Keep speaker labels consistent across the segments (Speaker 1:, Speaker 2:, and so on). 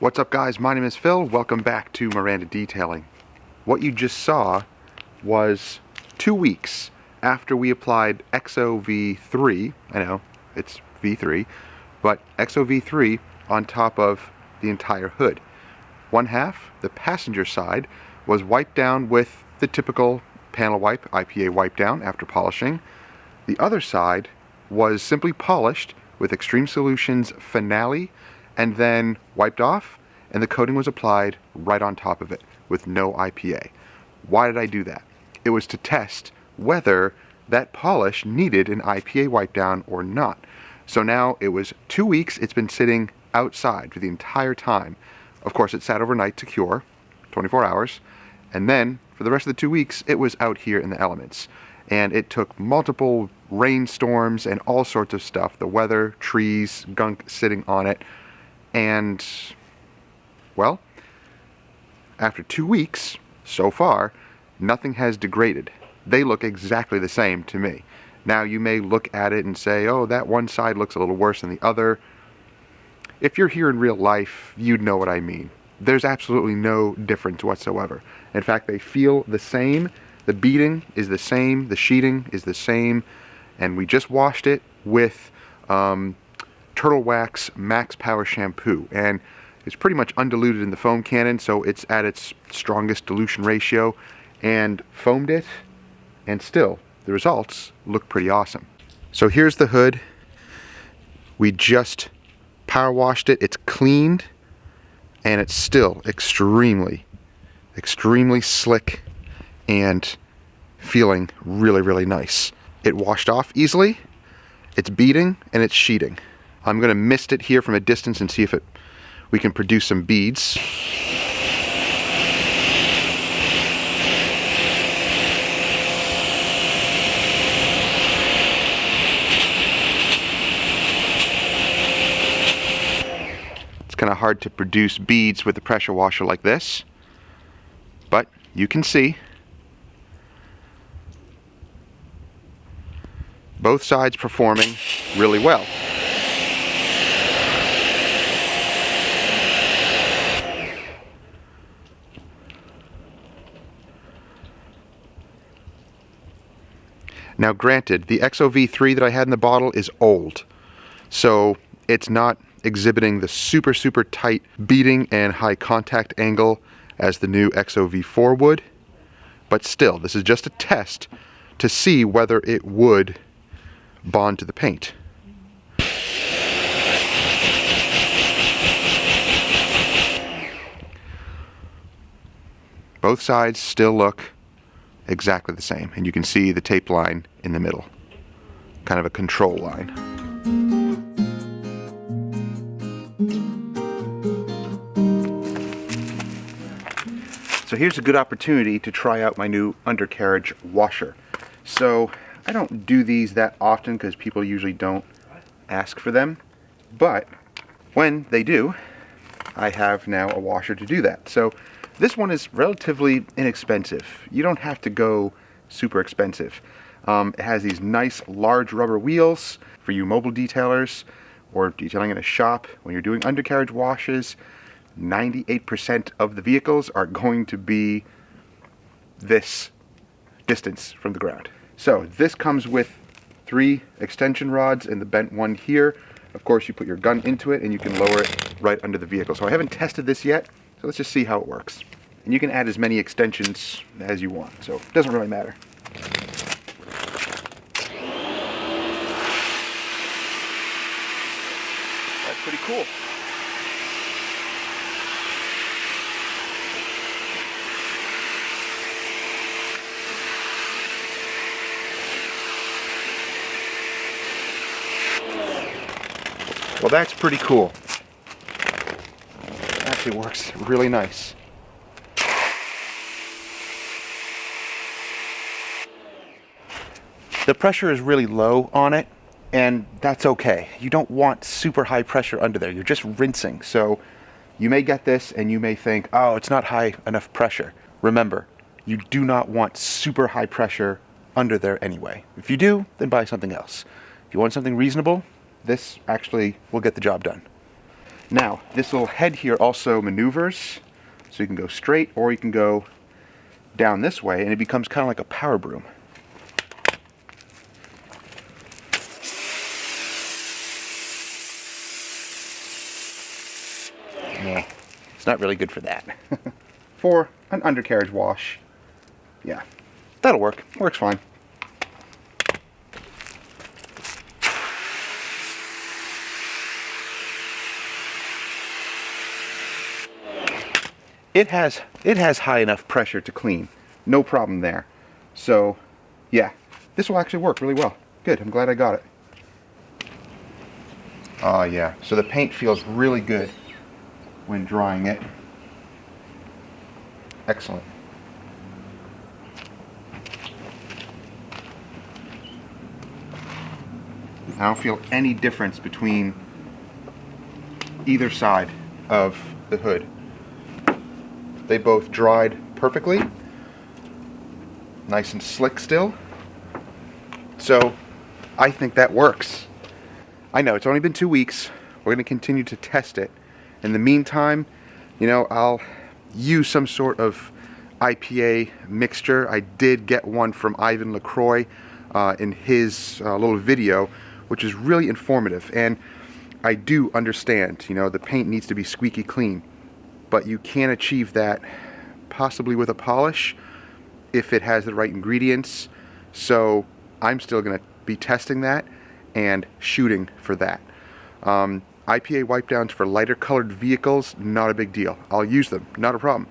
Speaker 1: What's up guys, my name is Phil, welcome back to Miranda Detailing. What you just saw was 2 weeks after we applied XOV3, I know, it's V3, but XOV3 on top of the entire hood. One half, the passenger side, was wiped down with the typical panel wipe, IPA wipe down after polishing. The other side was simply polished with Extreme Solutions Finale and then wiped off, and the coating was applied right on top of it with no IPA. Why did I do that? It was to test whether that polish needed an IPA wipe down or not. So now it was 2 weeks, it's been sitting outside for the entire time. Of course it sat overnight to cure, 24 hours, and then for the rest of the 2 weeks it was out here in the elements. And it took multiple rainstorms and all sorts of stuff, the weather, trees, gunk sitting on it. And, well, after 2 weeks, so far, nothing has degraded. They look exactly the same to me. Now, you may look at it and say, oh, that one side looks a little worse than the other. If you're here in real life, you'd know what I mean. There's absolutely no difference whatsoever. In fact, they feel the same. The beading is the same. The sheeting is the same. And we just washed it with Turtle Wax Max Power Shampoo, and it's pretty much undiluted in the foam cannon, so it's at its strongest dilution ratio, and foamed it, and still the results look pretty awesome. So here's the hood. We just power washed it. It's cleaned, and it's still extremely slick and feeling really nice. It washed off easily, it's beading, and it's sheeting. I'm going to mist it here from a distance and see if we can produce some beads. It's kind of hard to produce beads with a pressure washer like this, but you can see both sides performing really well. Now granted, the XOV3 that I had in the bottle is old, so it's not exhibiting the super tight beading and high contact angle as the new XOV4 would, but still, this is just a test to see whether it would bond to the paint. Both sides still look exactly the same, and you can see the tape line in the middle, kind of a control line. So here's a good opportunity to try out my new undercarriage washer. So I don't do these that often because people usually don't ask for them, but when they do, I have now a washer to do that. So this one is relatively inexpensive. You don't have to go super expensive. It has these nice large rubber wheels for you mobile detailers or detailing in a shop. When you're doing undercarriage washes, 98% of the vehicles are going to be this distance from the ground. So this comes with 3 extension rods and the bent one here. Of course, you put your gun into it and you can lower it right under the vehicle. So I haven't tested this yet, so let's just see how it works. And you can add as many extensions as you want, so it doesn't really matter. That's pretty cool. Well, that's pretty cool. It actually works really nice. The pressure is really low on it, and that's okay. You don't want super high pressure under there. You're just rinsing. So you may get this and you may think, oh, it's not high enough pressure. Remember, you do not want super high pressure under there anyway. If you do, then buy something else. If you want something reasonable, this actually will get the job done. Now, this little head here also maneuvers, so you can go straight or you can go down this way, and it becomes kind of like a power broom. Yeah, it's not really good for that. For an undercarriage wash, yeah, that'll work. Works fine. It has high enough pressure to clean. No problem there. So, yeah, this will actually work really well. Good, I'm glad I got it. Oh yeah, so the paint feels really good when drying it. Excellent. I don't feel any difference between either side of the hood. They both dried perfectly. Nice and slick still. So I think that works. I know it's only been 2 weeks. We're going to continue to test it. In the meantime, you know, I'll use some sort of IPA mixture. I did get one from Ivan LaCroix in his little video, which is really informative. And I do understand, you know, the paint needs to be squeaky clean, but you can achieve that possibly with a polish if it has the right ingredients. So I'm still going to be testing that and shooting for that. IPA wipe downs for lighter colored vehicles, not a big deal. I'll use them, not a problem.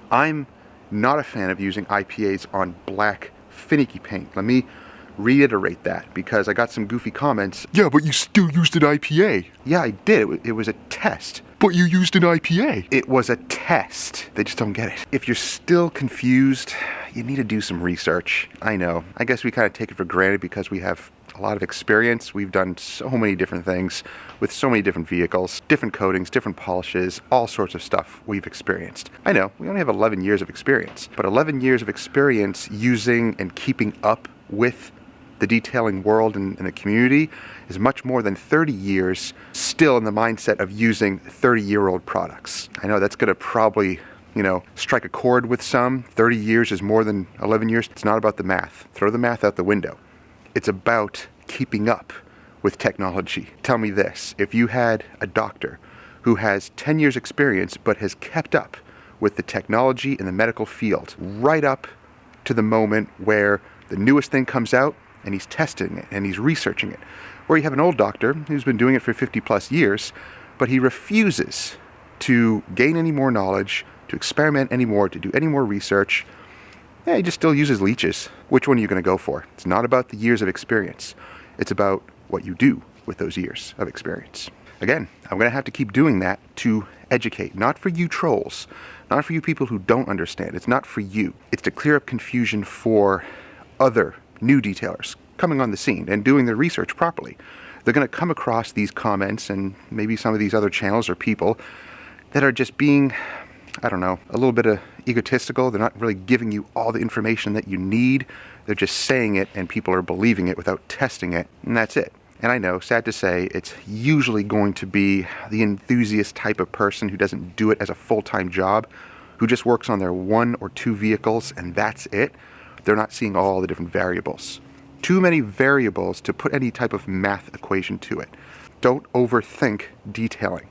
Speaker 1: I'm not a fan of using IPAs on black finicky paint. Let me reiterate that, because I got some goofy comments. Yeah, but you still used an IPA. Yeah, I did. It was a test. But you used an IPA. It was a test. They just don't get it. If you're still confused, you need to do some research. I know. I guess we kind of take it for granted because we have a lot of experience. We've done so many different things with so many different vehicles, different coatings, different polishes, all sorts of stuff we've experienced. I know, we only have 11 years of experience, but 11 years of experience using and keeping up with the detailing world and the community is much more than 30 years still in the mindset of using 30-year-old products. I know that's going to probably, you know, strike a chord with some. 30 years is more than 11 years. It's not about the math. Throw the math out the window. It's about keeping up with technology. Tell me this, if you had a doctor who has 10 years experience but has kept up with the technology in the medical field right up to the moment where the newest thing comes out and he's testing it and he's researching it, or you have an old doctor who's been doing it for 50 plus years, but he refuses to gain any more knowledge, to experiment anymore, to do any more research. Yeah, he just still uses leeches. Which one are you going to go for? It's not about the years of experience. It's about what you do with those years of experience. Again, I'm going to have to keep doing that to educate. Not for you trolls. Not for you people who don't understand. It's not for you. It's to clear up confusion for other new detailers coming on the scene and doing their research properly. They're going to come across these comments and maybe some of these other channels or people that are just being, I don't know, a little bit egotistical. They're not really giving you all the information that you need. They're just saying it and people are believing it without testing it, and that's it. And I know, sad to say, it's usually going to be the enthusiast type of person who doesn't do it as a full-time job, who just works on their 1 or 2 vehicles and that's it. They're not seeing all the different variables. Too many variables to put any type of math equation to it. Don't overthink detailing.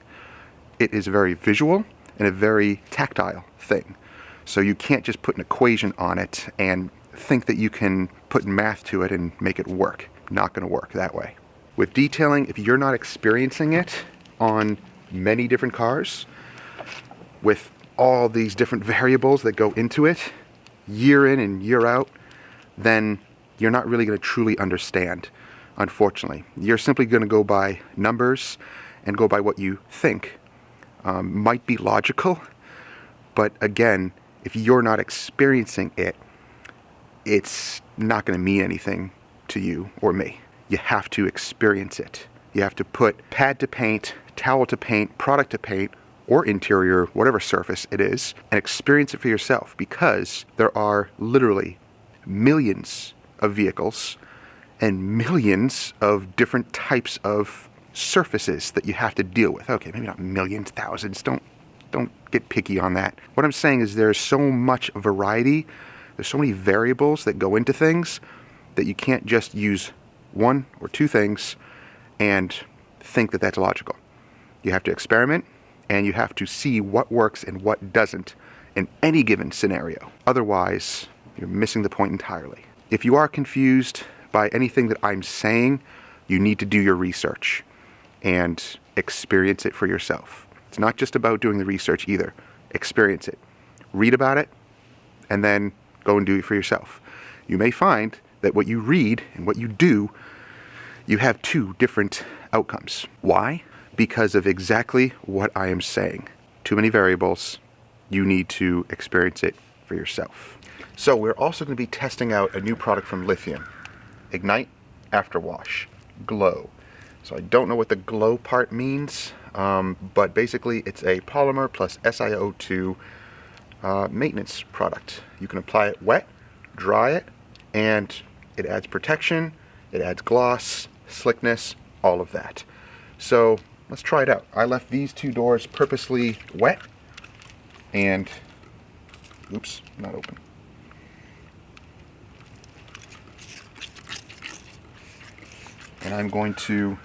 Speaker 1: It is very visual and a very tactile thing. So you can't just put an equation on it and think that you can put math to it and make it work. Not going to work that way. With detailing, if you're not experiencing it on many different cars, with all these different variables that go into it, year in and year out, then you're not really going to truly understand, unfortunately. You're simply going to go by numbers and go by what you think. Might be logical, but again, if you're not experiencing it, it's not going to mean anything to you or me. You have to experience it. You have to put pad to paint, towel to paint, product to paint, or interior, whatever surface it is, and experience it for yourself, because there are literally millions of vehicles and millions of different types of surfaces that you have to deal with. Okay, maybe not millions, thousands. Don't get picky on that. What I'm saying is there's so much variety, there's so many variables that go into things that you can't just use one or two things and think that that's logical. You have to experiment, and you have to see what works and what doesn't in any given scenario. Otherwise, you're missing the point entirely. If you are confused by anything that I'm saying, you need to do your research and experience it for yourself. It's not just about doing the research either. Experience it. Read about it, and then go and do it for yourself. You may find that what you read and what you do, you have two different outcomes. Why? Because of exactly what I am saying. Too many variables. You need to experience it for yourself. So we're also going to be testing out a new product from Lithium. Ignite After Wash. Glow. So I don't know what the glow part means, but basically it's a polymer plus SiO2 maintenance product. You can apply it wet, dry it, and it adds protection, it adds gloss, slickness, all of that. So let's try it out. I left these two doors purposely wet, and oops, not open. And I'm going to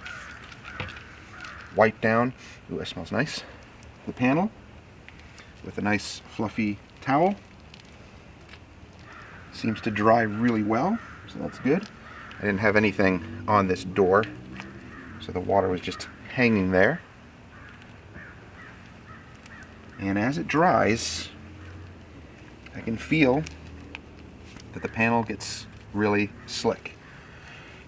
Speaker 1: wipe down, ooh, that smells nice, the panel with a nice fluffy towel. Seems to dry really well, so that's good. I didn't have anything on this door, so the water was just hanging there. And as it dries, I can feel that the panel gets really slick.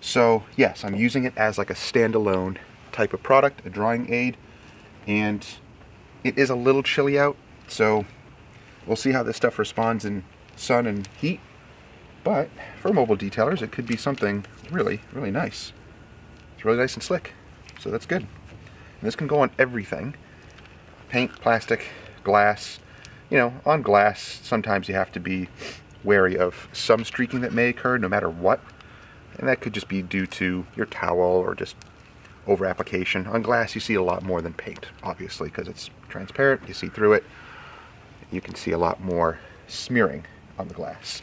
Speaker 1: So yes, I'm using it as like a standalone type of product, a drying aid, and it is a little chilly out, so we'll see how this stuff responds in sun and heat. But for mobile detailers, it could be something really, really nice. It's really nice and slick, so that's good. And this can go on everything. Paint, plastic, glass. You know, on glass, sometimes you have to be wary of some streaking that may occur no matter what. And that could just be due to your towel or just over application. On glass, you see a lot more than paint, obviously, because it's transparent, you see through it. You can see a lot more smearing on the glass.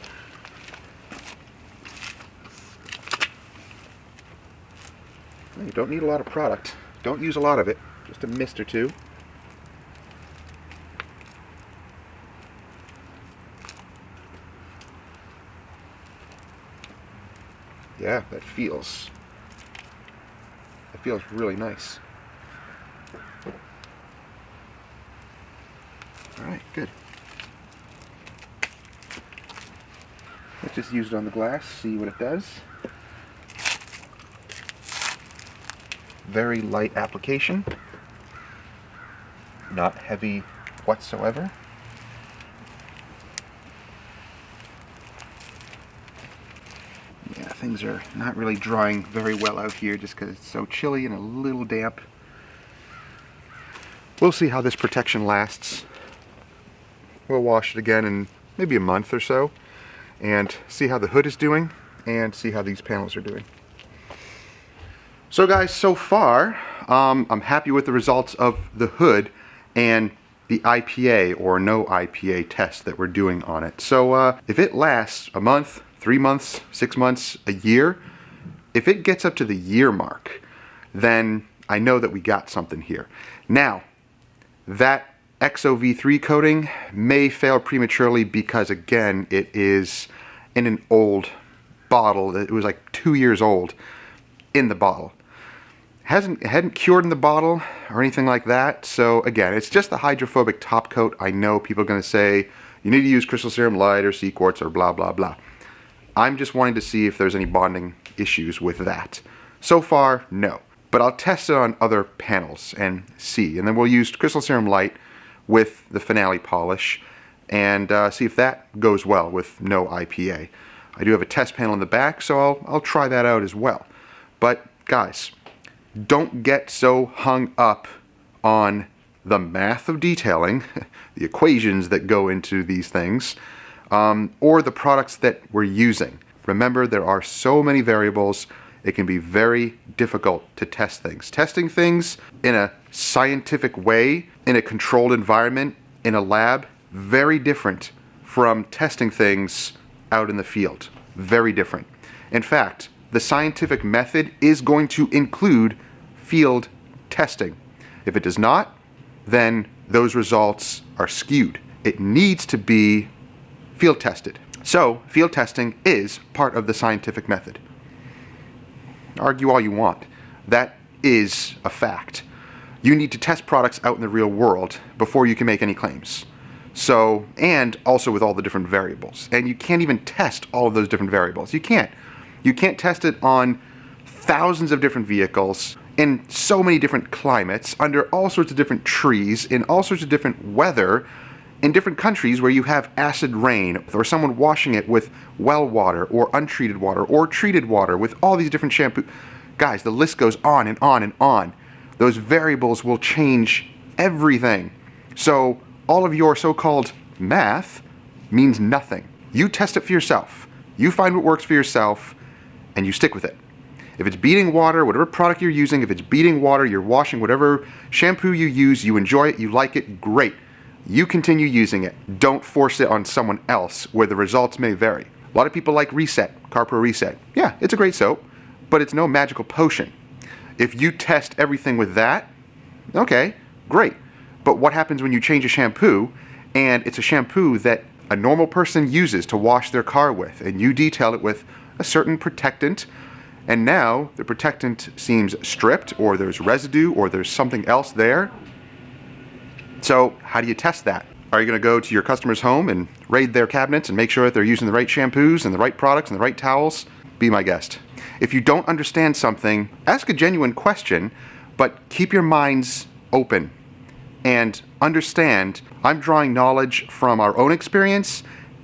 Speaker 1: You don't need a lot of product. Don't use a lot of it, just a mist or two. Yeah, that feels really nice. Alright, good. Let's just use it on the glass, see what it does. Very light application. Not heavy whatsoever. Yeah, things are not really drying very well out here just because it's so chilly and a little damp. We'll see how this protection lasts. We'll wash it again in maybe a month or so and see how the hood is doing and see how these panels are doing. So guys, so far I'm happy with the results of the hood and the IPA or no IPA test that we're doing on it. So if it lasts a month, 3 months, 6 months, a year, if it gets up to the year mark, then I know that we got something here. Now, that XOV3 coating may fail prematurely because, again, it is in an old bottle. It was like 2 years old in the bottle. It hadn't cured in the bottle or anything like that. So again, it's just the hydrophobic top coat. I know people are going to say you need to use crystal serum light or sea quartz or blah blah blah. I'm just wanting to see if there's any bonding issues with that. So far, no. But I'll test it on other panels and see. And then we'll use crystal serum light with the finale polish and see if that goes well with no IPA. I do have a test panel in the back, so I'll try that out as well. But guys, don't get so hung up on the math of detailing, the equations that go into these things, or the products that we're using. Remember, there are so many variables. it can be very difficult to test things. Testing things in a scientific way, in a controlled environment, in a lab, very different from testing things out in the field. Very different. In fact, the scientific method is going to include field testing. If it does not, then those results are skewed. It needs to be field tested. So, field testing is part of the scientific method. Argue all you want. That is a fact. You need to test products out in the real world before you can make any claims. So, and also with all the different variables. And you can't even test all of those different variables. You can't. You can't test it on thousands of different vehicles in so many different climates, under all sorts of different trees, in all sorts of different weather, in different countries where you have acid rain, or someone washing it with well water, or untreated water, or treated water, with all these different shampoo. Guys, the list goes on and on and on. Those variables will change everything. So all of your so-called math means nothing. You test it for yourself. You find what works for yourself, and you stick with it. If it's beating water, whatever product you're using, if it's beating water, you're washing whatever shampoo you use, you enjoy it, you like it, great. You continue using it. Don't force it on someone else where the results may vary. A lot of people like Reset, CarPro Reset. Yeah, it's a great soap, but it's no magical potion. If you test everything with that, okay, great. But what happens when you change a shampoo and it's a shampoo that a normal person uses to wash their car with, and you detail it with a certain protectant, and now the protectant seems stripped, or there's residue, or there's something else there? So how do you test that? Are you going to go to your customer's home and raid their cabinets and make sure that they're using the right shampoos and the right products and the right towels? Be my guest. If you don't understand something, ask a genuine question, but keep your minds open and understand I'm drawing knowledge from our own experience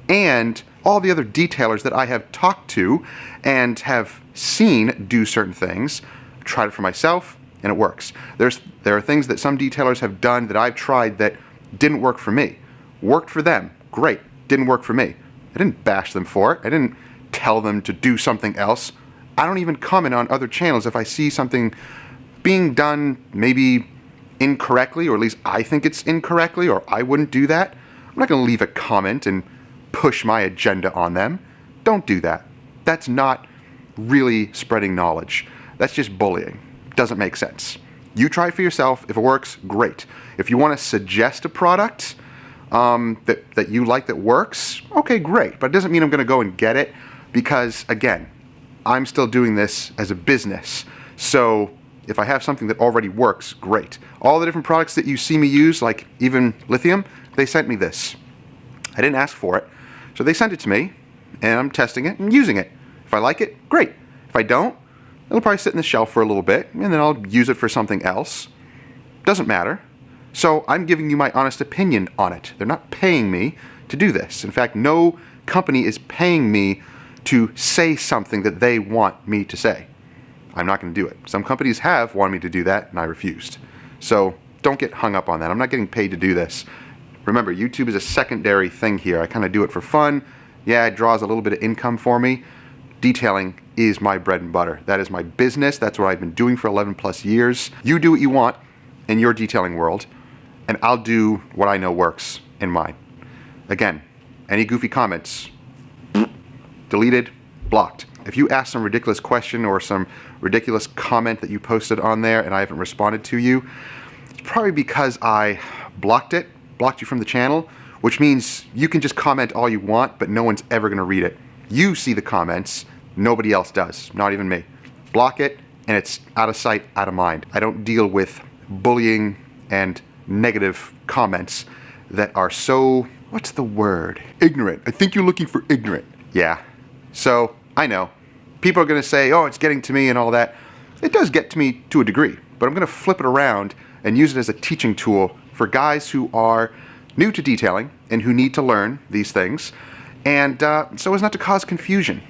Speaker 1: and all the other detailers that I have talked to and have seen do certain things. Tried it for myself, and it works. There are things that some detailers have done that I've tried that didn't work for me. Worked for them, great. Didn't work for me. I didn't bash them for it. I didn't tell them to do something else. I don't even comment on other channels if I see something being done maybe incorrectly, or at least I think it's incorrectly, or I wouldn't do that. I'm not going to leave a comment and push my agenda on them. Don't do that. That's not really spreading knowledge. That's just bullying. Doesn't make sense. You try it for yourself. If it works, great. If you want to suggest a product that you like that works, okay, great. But it doesn't mean I'm going to go and get it, because, again, I'm still doing this as a business. So if I have something that already works, great. All the different products that you see me use, like even lithium, they sent me this. I didn't ask for it. So they sent it to me, and I'm testing it and using it. If I like it, great. If I don't, it'll probably sit in the shelf for a little bit, and then I'll use it for something else. Doesn't matter. So I'm giving you my honest opinion on it. They're not paying me to do this. In fact, no company is paying me to say something that they want me to say. I'm not going to do it. Some companies have wanted me to do that, and I refused. So don't get hung up on that. I'm not getting paid to do this. Remember, YouTube is a secondary thing here. I kind of do it for fun. Yeah, it draws a little bit of income for me. Detailing is my bread and butter. That is my business. That's what I've been doing for 11 plus years. You do what you want in your detailing world, and I'll do what I know works in mine. Again, any goofy comments, deleted, blocked. If you ask some ridiculous question or some ridiculous comment that you posted on there and I haven't responded to you, it's probably because I blocked you from the channel, which means you can just comment all you want, but no one's ever going to read it. You see the comments, nobody else does, not even me. Block it, and it's out of sight, out of mind. I don't deal with bullying and negative comments that are so, what's the word? Ignorant. I think you're looking for ignorant. Yeah. So, I know. People are going to say, oh, it's getting to me and all that. It does get to me to a degree, but I'm going to flip it around and use it as a teaching tool for guys who are new to detailing and who need to learn these things, and so as not to cause confusion,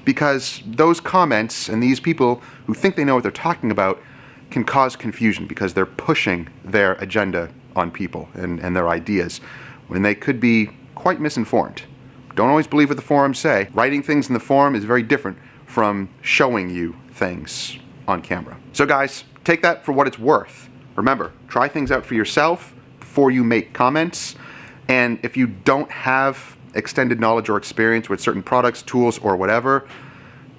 Speaker 1: because those comments and these people who think they know what they're talking about can cause confusion because they're pushing their agenda on people and their ideas when they could be quite misinformed. Don't always believe what the forums say. Writing things in the forum is very different from showing you things on camera. So guys, take that for what it's worth. Remember, try things out for yourself before you make comments. And if you don't have extended knowledge or experience with certain products, tools, or whatever,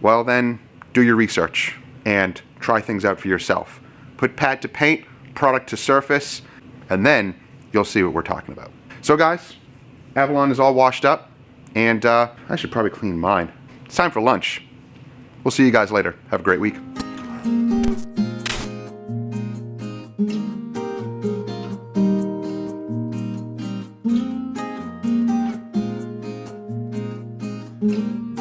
Speaker 1: well then, do your research and try things out for yourself. Put pad to paint, product to surface, and then you'll see what we're talking about. So guys, Avalon is all washed up, and I should probably clean mine. It's time for lunch. We'll see you guys later. Have a great week.
Speaker 2: Mm-hmm.